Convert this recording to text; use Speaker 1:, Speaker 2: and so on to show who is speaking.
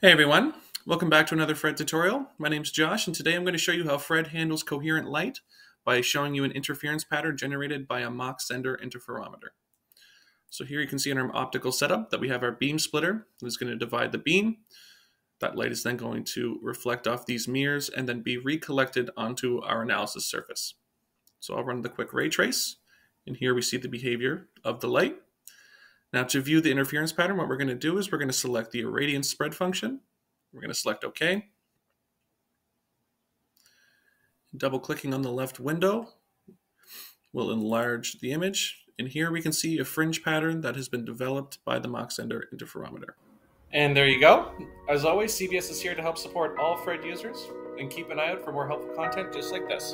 Speaker 1: Hey everyone, welcome back to another Fred tutorial. My name's Josh, and today I'm going to show you how Fred handles coherent light by showing you an interference pattern generated by a Mach-Zehnder interferometer. So here you can see in our optical setup that we have our beam splitter that is going to divide the beam. That light is then going to reflect off these mirrors and then be recollected onto our analysis surface. So I'll run the quick ray trace, and here we see the behavior of the light. Now to view the interference pattern, what we're going to do is we're going to select the irradiance spread function. We're going to select OK. Double clicking on the left window will enlarge the image. And here we can see a fringe pattern that has been developed by the Mach-Zehnder interferometer. And there you go. As always, CBS is here to help support all Fred users, and keep an eye out for more helpful content just like this.